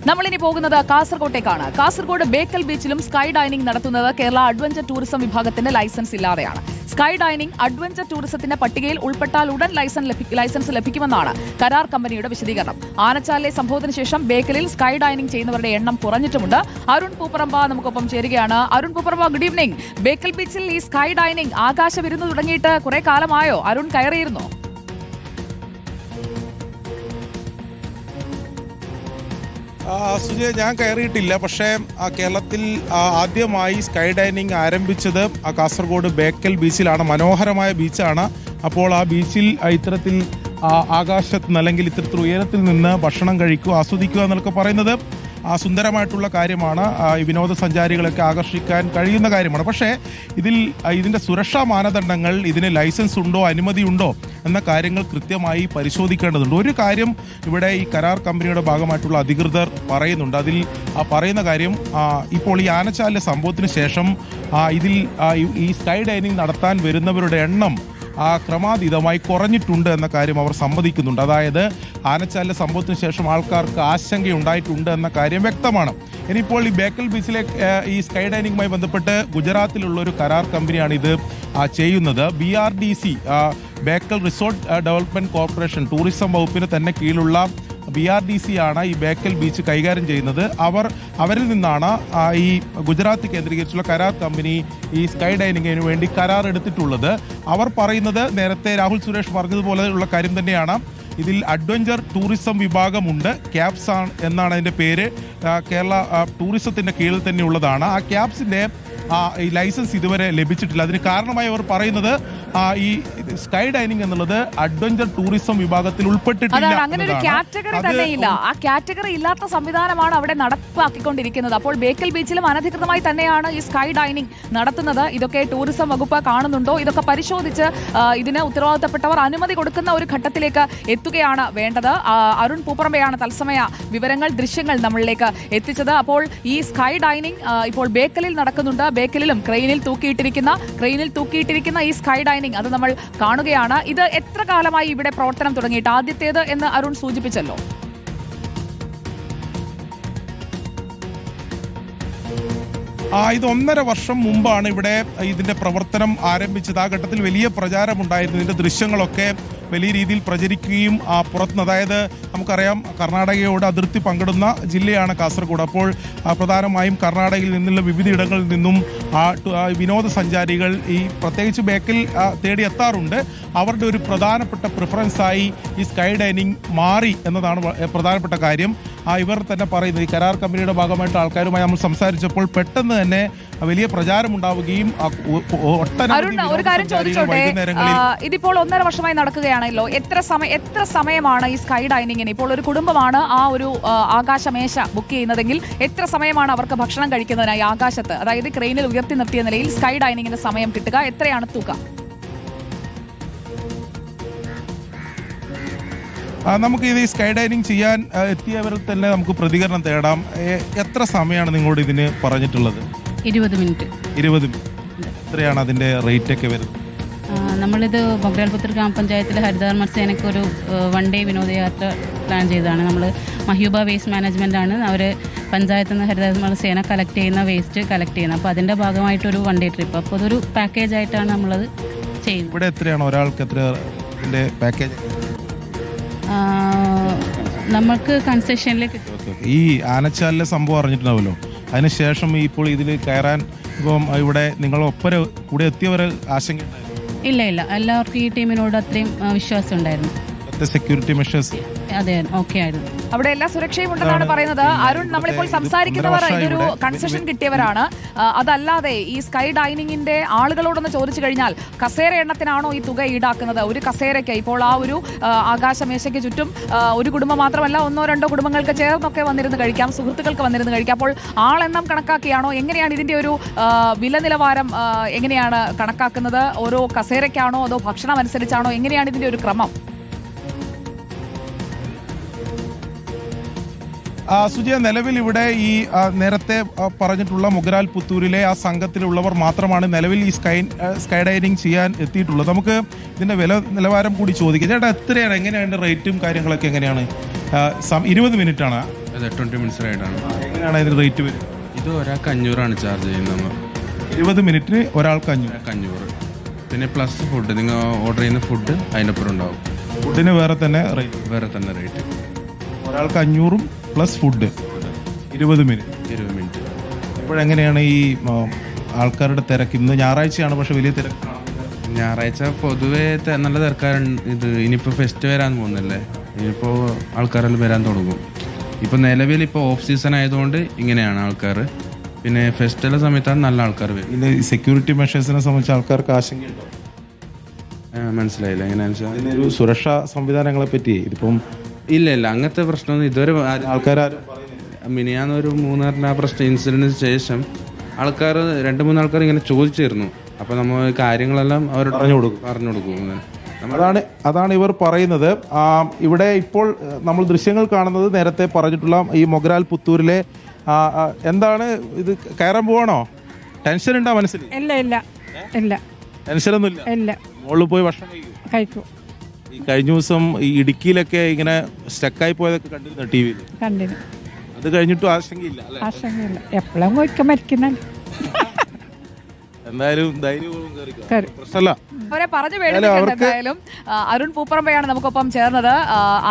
നമ്മളിനി പോകുന്നത് കാസർകോട്ടേക്കാണ്. Kasaragod Bekal ബീച്ചിലും sky dining നടത്തുന്നത് കേരള അഡ്വഞ്ചർ ടൂറിസം വിഭാഗത്തിന്റെ ലൈസൻസ് ഇല്ലാതെയാണ്. സ്കൈ ഡൈനിങ് അഡ്വഞ്ചർ ടൂറിസത്തിന്റെ പട്ടികയിൽ ഉൾപ്പെട്ടാൽ ഉടൻ ലൈസൻസ് ലഭിക്കുമെന്നാണ് കരാർ കമ്പനിയുടെ വിശദീകരണം. ആനച്ചാലിലെ സംഭവത്തിന് ശേഷം ബേക്കലിൽ സ്കൈ ഡൈനിങ് ചെയ്യുന്നവരുടെ എണ്ണം കുറഞ്ഞിട്ടുമുണ്ട്. അരുൺ പൂപ്പറമ്പ നമുക്കൊപ്പം ചേരുകയാണ്. Arun Poopparamba, good evening. ബേക്കൽ ബീച്ചിൽ ഈ സ്കൈ ഡൈനിങ് ആകാശ വിരുന്ന് തുടങ്ങിയിട്ട് കുറെ കാലമായോ? അരുൺ കയറിയിരുന്നോ? സുജയ, ഞാൻ കയറിയിട്ടില്ല. പക്ഷേ കേരളത്തിൽ ആദ്യമായി സ്കൈ ഡൈനിങ് ആരംഭിച്ചത് കാസർഗോഡ് ബേക്കൽ ബീച്ചിലാണ്. മനോഹരമായ ബീച്ചാണ്. അപ്പോൾ ആ ബീച്ചിൽ ഇത്തരത്തിൽ ആകാശത്ത് നിന്ന് അല്ലെങ്കിൽ ഇത്തരത്തിൽ ഉയരത്തിൽ നിന്ന് ഭക്ഷണം കഴിക്കുക, ആസ്വദിക്കുക എന്നൊക്കെ പറയുന്നത് സുന്ദരമായിട്ടുള്ള കാര്യമാണ്. ഈ വിനോദസഞ്ചാരികളൊക്കെ ആകർഷിക്കാൻ കഴിയുന്ന കാര്യമാണ്. പക്ഷേ ഇതിൻ്റെ സുരക്ഷാ മാനദണ്ഡങ്ങൾ, ഇതിന് ലൈസൻസ് ഉണ്ടോ, അനുമതി ഉണ്ടോ എന്ന കാര്യങ്ങൾ കൃത്യമായി പരിശോധിക്കേണ്ടതുണ്ട്. ഒരു കാര്യം ഇവിടെ ഈ കരാർ കമ്പനിയുടെ ഭാഗമായിട്ടുള്ള അധികൃതർ പറയുന്നുണ്ട്. അതിൽ പറയുന്ന കാര്യം, ഇപ്പോൾ ഈ ആനച്ചാലിലെ സംഭവത്തിന് ശേഷം ഇതിൽ ഈ സ്കൈ ഡൈനിങ് നടത്താൻ വരുന്നവരുടെ എണ്ണം ക്രമാതീതമായി കുറഞ്ഞിട്ടുണ്ട് എന്ന കാര്യം അവർ സമ്മതിക്കുന്നുണ്ട്. അതായത് ആനച്ചാലിലെ സംഭവത്തിന് ശേഷം ആൾക്കാർക്ക് ആശങ്കയുണ്ടായിട്ടുണ്ട് എന്ന കാര്യം വ്യക്തമാണ്. ഇനിയിപ്പോൾ ഈ ബേക്കൽ ബീച്ചിലെ ഈ സ്കൈ ഡൈനിങ്ങുമായി ബന്ധപ്പെട്ട് ഗുജറാത്തിലുള്ള ഒരു കരാർ കമ്പനിയാണ് ഇത് ചെയ്യുന്നത്. BRDC, Bekal resort development corporation, tourism വകുപ്പിന് തന്നെ കീഴിലുള്ള BRDC ആണ് ഈ ബേക്കൽ ബീച്ച് കൈകാര്യം ചെയ്യുന്നത്. അവരിൽ നിന്നാണ് ഈ ഗുജറാത്ത് കേന്ദ്രീകരിച്ചുള്ള കരാർ കമ്പനി ഈ സ്കൈ ഡൈനിങ്ങിന് വേണ്ടി കരാർ എടുത്തിട്ടുള്ളത്. അവർ പറയുന്നത്, നേരത്തെ രാഹുൽ സുരേഷ് പറഞ്ഞതുപോലെയുള്ള കാര്യം തന്നെയാണ്. ഇതിൽ അഡ്വഞ്ചർ ടൂറിസം വിഭാഗമുണ്ട്. ക്യാപ്സ് എന്നാണ് അതിൻ്റെ പേര്. കേരള ടൂറിസത്തിൻ്റെ കീഴിൽ തന്നെ ഉള്ളതാണ്. ആ ക്യാപ്സിൻ്റെ ഈ ലൈസൻസ് ഇതുവരെ ലഭിച്ചിട്ടില്ല. അതിന് കാരണമായി അവർ പറയുന്നത് ഈ സ്കൈ ഡൈനിങ് എന്നുള്ളത് അഡ്വഞ്ചർ ടൂറിസം വിഭാഗത്തിൽ ഉൾപ്പെട്ടിട്ടില്ല. അങ്ങനെ ഒരു കാറ്റഗറി തന്നെ ഇല്ല. ആ കാറ്റഗറി ഇല്ലാത്ത സംവിധാനമാണ് അവിടെ നടപ്പാക്കിക്കൊണ്ടിരിക്കുന്നത്. അപ്പോൾ ബേക്കൽ ബീച്ചിലും അനധികൃതമായി തന്നെയാണ് ഈ സ്കൈ ഡൈനിങ് നടത്തുന്നത്. ഇതൊക്കെ ടൂറിസം വകുപ്പ് കാണുന്നുണ്ടോ? ഇതൊക്കെ പരിശോധിച്ച് ഇതിന് ഉത്തരവാദിത്തപ്പെട്ടവർ അനുമതി കൊടുക്കുന്ന ഒരു ഘട്ടത്തിലേക്ക് എത്തുകയാണ് വേണ്ടത്. അരുൺ പൂപ്പറമ്പയാണ് തത്സമയ വിവരങ്ങൾ, ദൃശ്യങ്ങൾ നമ്മളിലേക്ക് എത്തിച്ചത്. അപ്പോൾ ഈ സ്കൈ ഡൈനിങ് ഇപ്പോൾ ബേക്കലിൽ നടക്കുന്നുണ്ട്. ബേക്കലിലും ക്രെയിനിൽ തൂക്കിയിട്ടിരിക്കുന്ന ഈ സ്കൈ ഡൈനിങ് അത് നമ്മൾ കാണുകയാണ്. ഇത് എത്ര കാലമായി ഇവിടെ പ്രവർത്തനം തുടങ്ങിയിട്ട്? ആദ്യത്തേത് എന്ന് അരുൺ സൂചിപ്പിച്ചല്ലോ. ഇത് 1.5 വർഷം മുമ്പാണ് ഇവിടെ ഇതിന്റെ പ്രവർത്തനം ആരംഭിച്ചത്. ആ ഘട്ടത്തിൽ വലിയ പ്രചാരമുണ്ടായിരുന്നു. ഇതിന്റെ ദൃശ്യങ്ങളൊക്കെ വലിയ രീതിയിൽ പ്രചരിക്കുകയും പുറത്തുനിന്ന്, അതായത് നമുക്കറിയാം കർണാടകയോട് അതിർത്തി പങ്കിടുന്ന ജില്ലയാണ് കാസർഗോഡ്. അപ്പോൾ പ്രധാനമായും കർണാടകയിൽ നിന്നുള്ള വിവിധ ഇടങ്ങളിൽ നിന്നും വിനോദസഞ്ചാരികൾ ഈ പ്രത്യേകിച്ച് ബേക്കൽ തേടി എത്താറുണ്ട്. അവരുടെ ഒരു പ്രധാനപ്പെട്ട പ്രിഫറൻസായി ഈ സ്കൈ ഡൈനിങ് മാറി എന്നതാണ് പ്രധാനപ്പെട്ട കാര്യം. ഇവർ തന്നെ പറയുന്നത്, ഈ കരാർ കമ്പനിയുടെ ഭാഗമായിട്ട് ആൾക്കാരുമായി നമ്മൾ സംസാരിച്ചപ്പോൾ പെട്ടെന്ന് തന്നെ വലിയ പ്രചാരമുണ്ടാവുകയും ഒരു കാര്യം ചോദിച്ചോട്ടെ, ഇതിപ്പോൾ 1.5 വർഷമായി നടക്കുകയാണല്ലോ. എത്ര സമയമാണ് ഈ സ്കൈ ഡൈനിങ്ങിന്? ഇപ്പോൾ ഒരു കുടുംബമാണ് ആ ഒരു ആകാശമേശ ബുക്ക് ചെയ്യുന്നതെങ്കിൽ എത്ര സമയമാണ് അവർക്ക് ഭക്ഷണം കഴിക്കുന്നതിനായി ആകാശത്ത്, അതായത് ക്രെയിനിൽ ഉയർത്തി നിർത്തിയ നിലയിൽ സ്കൈ ഡൈനിങ്ങിന് സമയം കിട്ടുക? എത്രയാണ് തുക? നമുക്ക് ഇത് സ്കൈ ഡൈനിങ് ചെയ്യാൻ എത്തിയവരിൽ തന്നെ നമുക്ക് പ്രതികരണം തേടാം. എത്ര സമയമാണ് നിങ്ങളോട് ഇതിന് പറഞ്ഞിട്ടുള്ളത്? 20 മിനിറ്റ്. 20 മിനിറ്റ്. എത്രയാണ് അതിൻ്റെ റേറ്റ് ഒക്കെ വരുന്നത്? നമ്മളിത് മൊഗ്രാൽപുത്തൂർ ഗ്രാമപഞ്ചായത്തിലെ ഹരിതകർമ്മ സേനയ്ക്ക് ഒരു 1 ഡേ വിനോദയാത്ര പ്ലാൻ ചെയ്തതാണ്. നമ്മൾ മഹ്യൂബ വേസ്റ്റ് മാനേജ്മെൻ്റ് ആണ് അവർ പഞ്ചായത്തിൽ നിന്ന് ഹരിതകർമ്മ സേന കളക്ട് ചെയ്യുന്ന വേസ്റ്റ് കളക്ട് ചെയ്യുന്നത്. അപ്പോൾ അതിൻ്റെ ഭാഗമായിട്ടൊരു 1 ഡേ ട്രിപ്പ്. അപ്പോൾ അതൊരു പാക്കേജ് ആയിട്ടാണ് നമ്മളത് ചെയ്യുന്നത്. ഇവിടെ എത്രയാണ് ഒരാൾക്ക് എത്ര ഇതിൻ്റെ പാക്കേജ്? നമുക്ക് കൺസെഷനിൽ കിട്ടും. ഈ ആനച്ചാലിലെ സംഭവം അറിഞ്ഞിട്ടുണ്ടാവുമല്ലോ, അതിനുശേഷം ഇപ്പോൾ ഇതിൽ കയറാൻ ഇപ്പം ഇവിടെ നിങ്ങളൊപ്പര കൂടെ എത്തിയവരെ ആശങ്ക? ഇല്ല, എല്ലാവർക്കും ഈ ടീമിനോട് അത്രയും വിശ്വാസം ഉണ്ടായിരുന്നു. സെക്യൂരിറ്റി മെഷേഴ്സ് അതെ, ഓക്കെ ആയിരുന്നു. അവിടെ എല്ലാ സുരക്ഷയും ഉണ്ടെന്നാണ് പറയുന്നത്. അരുൺ, നമ്മളിപ്പോൾ സംസാരിക്കുന്നവർ ഇതൊരു കൺസെഷൻ കിട്ടിയവരാണ്. അതല്ലാതെ ഈ സ്കൈ ഡൈനിങ്ങിന്റെ ആളുകളോടൊന്ന് ചോദിച്ചു കഴിഞ്ഞാൽ കസേര എണ്ണത്തിനാണോ ഈ തുക ഈടാക്കുന്നത്? ഒരു കസേരയ്ക്ക് ഇപ്പോൾ ആ ഒരു ആകാശമേശയ്ക്ക് ചുറ്റും ഒരു കുടുംബം മാത്രമല്ല, 1-2 കുടുംബങ്ങൾക്ക് ചേർന്നൊക്കെ വന്നിരുന്ന് കഴിക്കാം, സുഹൃത്തുക്കൾക്ക് വന്നിരുന്ന് കഴിക്കാം. അപ്പോൾ ആളെണ്ണം കണക്കാക്കിയാണോ? എങ്ങനെയാണ് ഇതിന്റെ ഒരു വില നിലവാരം എങ്ങനെയാണ് കണക്കാക്കുന്നത്? ഓരോ കസേരയ്ക്കാണോ അതോ ഭക്ഷണം അനുസരിച്ചാണോ? എങ്ങനെയാണ് ഇതിന്റെ ഒരു ക്രമം? സുജയ, നിലവിൽ ഇവിടെ ഈ നേരത്തെ പറഞ്ഞിട്ടുള്ള മുഗരാൽ പുത്തൂരിലെ ആ സംഘത്തിലുള്ളവർ മാത്രമാണ് നിലവിൽ ഈ സ്കൈ ഡൈനിങ് ചെയ്യാൻ എത്തിയിട്ടുള്ളത്. നമുക്ക് ഇതിന്റെ വില നിലവാരം കൂടി ചോദിക്കാം. ചേട്ടാ, എത്രയാണ്, എങ്ങനെയാണ് റേറ്റും കാര്യങ്ങളൊക്കെ എങ്ങനെയാണ്? 20 മിനിറ്റ് ആണ്. അതെ 20 മിനിറ്റ്സ് റൈഡാണ്. എങ്ങനെയാണ് അതിന് റേറ്റ് വരും? ഇത് ഒരാൾക്ക് 500 ചാർജ് ചെയ്യുന്നത് നമ്മൾ. 20 മിനിറ്റിന് ഒരാൾക്ക് 500. 500. പിന്നെ പ്ലസ് ഫുഡ്, നിങ്ങൾ ഓർഡർ ചെയ്യുന്ന ഫുഡ് അതിൻ്റെ ഒപ്പം ഉണ്ടാവും. ഫുഡിന് വേറെ തന്നെ റേറ്റ്? വേറെ തന്നെ റേറ്റ്. ഒരാൾക്ക് 500 പ്ലസ് ഫുഡ് 20 മിനിറ്റ്. 20 മിനിറ്റ്. ഇപ്പോഴെങ്ങനെയാണ് ഈ ആൾക്കാരുടെ തിരക്ക്? ഇന്ന് ഞായറാഴ്ചയാണ്, പക്ഷെ വലിയ തിരക്കാണ്. ഞായറാഴ്ച പൊതുവേ നല്ല തിരക്കാരുണ്ട്. ഇത് ഇനിയിപ്പോൾ ഫെസ്റ്റ് വരാൻ പോകുന്നല്ലേ, ഇനിയിപ്പോൾ ആൾക്കാരെല്ലാം വരാൻ തുടങ്ങും. ഇപ്പോൾ നിലവിൽ ഇപ്പോൾ ഓഫ് സീസൺ ആയതുകൊണ്ട് ഇങ്ങനെയാണ് ആൾക്കാർ. പിന്നെ ഫെസ്റ്റിവൽ സമയത്താണ് നല്ല ആൾക്കാർ വരും. ഇതിൽ സെക്യൂരിറ്റി മെഷേഴ്സിനെ സംബന്ധിച്ച് ആൾക്കാർക്ക് ആശങ്കയുണ്ടോ? മനസ്സിലായില്ല എങ്ങനെയാണെന്ന് വെച്ചാൽ ഇതിനൊരു സുരക്ഷാ സംവിധാനങ്ങളെ പറ്റി ഇതിപ്പം ഇല്ല അങ്ങനത്തെ പ്രശ്നമൊന്നും ഇതുവരെ ആൾക്കാരും മിനിയാന്നൊരു 3 പ്രശ്നം ഇൻസിഡൻറ്റിന് ശേഷം ആൾക്കാർ 2-3 ആൾക്കാർ ഇങ്ങനെ ചോദിച്ചിരുന്നു. അപ്പോൾ നമ്മൾ കാര്യങ്ങളെല്ലാം അവരോട് പറഞ്ഞു കൊടുക്കും. അതാണ് ഇവർ പറയുന്നത്. ഇവിടെ ഇപ്പോൾ നമ്മൾ ദൃശ്യങ്ങൾ കാണുന്നത് നേരത്തെ പറഞ്ഞിട്ടുള്ള ഈ മൊഗ്രാൽ പുത്തൂരിലെ എന്താണ് ഇത്? കയറാൻ പോവാണോ? ടെൻഷൻ ഉണ്ടോ മനസ്സിൽ? ഇല്ല ടെൻഷനൊന്നുമില്ല. ഇല്ല. മുകളിൽ പോയി ഭക്ഷണം കഴിക്കും. ഈ കഴിഞ്ഞ ദിവസം ഈ ഇടുക്കിയിലൊക്കെ ഇങ്ങനെ സ്റ്റക്കായി പോയതൊക്കെ കണ്ടിരുന്നു ടി വിയിൽ. കണ്ടിന്. അത് കഴിഞ്ഞിട്ടും ആശങ്കയില്ല അല്ലേ? ആശങ്കയില്ല. എപ്പോഴും ഒരിക്കൽ മരിക്കുന്നല്ല. എന്തായാലും ധൈര്യം പ്രശ്നമല്ല. അവരെ പറഞ്ഞു മേടിപ്പിക്കേണ്ട. എന്തായാലും അരുൺ പൂപ്പറമ്പയാണ് നമുക്കൊപ്പം ചേർന്നത്.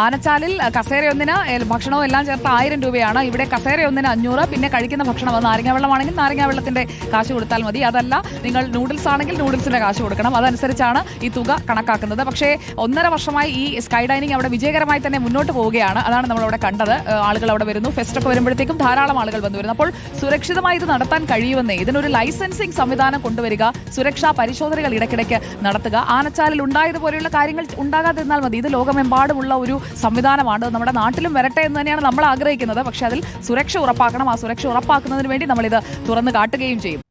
ആനച്ചാലിൽ കസേരയൊന്നിന് ഭക്ഷണവും എല്ലാം ചേർത്ത് 1000 രൂപയാണ്. ഇവിടെ കസേരയൊന്നിന് 500. പിന്നെ കഴിക്കുന്ന ഭക്ഷണം നാരങ്ങ വെള്ളമാണെങ്കിൽ നാരങ്ങ വെള്ളത്തിന്റെ കാശ് കൊടുത്താൽ മതി. അതല്ല, നിങ്ങൾ നൂഡിൽസ് ആണെങ്കിൽ നൂഡിൽസിന്റെ കാശ് കൊടുക്കണം. അതനുസരിച്ചാണ് ഈ തുക കണക്കാക്കുന്നത്. പക്ഷേ 1.5 വർഷമായി ഈ സ്കൈ ഡൈനിങ് അവിടെ വിജയകരമായി തന്നെ മുന്നോട്ട് പോവുകയാണ്. അതാണ് നമ്മളവിടെ കണ്ടത്. ആളുകൾ അവിടെ വരുന്നു. ഫെസ്റ്റൊക്കെ വരുമ്പോഴത്തേക്കും ധാരാളം ആളുകൾ വന്നു വരുന്നു. അപ്പോൾ സുരക്ഷിതമായി ഇത് നടത്താൻ കഴിയുമെന്നേ. ഇതിനൊരു ലൈസൻസിങ് സംവിധാനം കൊണ്ടുവരിക, സുരക്ഷാ പരിശോധനകൾ ഇടയ്ക്കിടയ്ക്ക് നടത്തുക. ആനച്ചാലിൽ ഉണ്ടായതുപോലെയുള്ള കാര്യങ്ങൾ ഉണ്ടാകാതിരുന്നാൽ മതി. ഇത് ലോകമെമ്പാടുമുള്ള ഒരു സംവിധാനമാണ്. നമ്മുടെ നാട്ടിലും വരട്ടെ എന്ന് തന്നെയാണ് നമ്മൾ ആഗ്രഹിക്കുന്നത്. പക്ഷേ അതിൽ സുരക്ഷ ഉറപ്പാക്കണം. ആ സുരക്ഷ ഉറപ്പാക്കുന്നതിന് വേണ്ടി നമ്മളിത് തുറന്നു കാട്ടുകയും ചെയ്യും.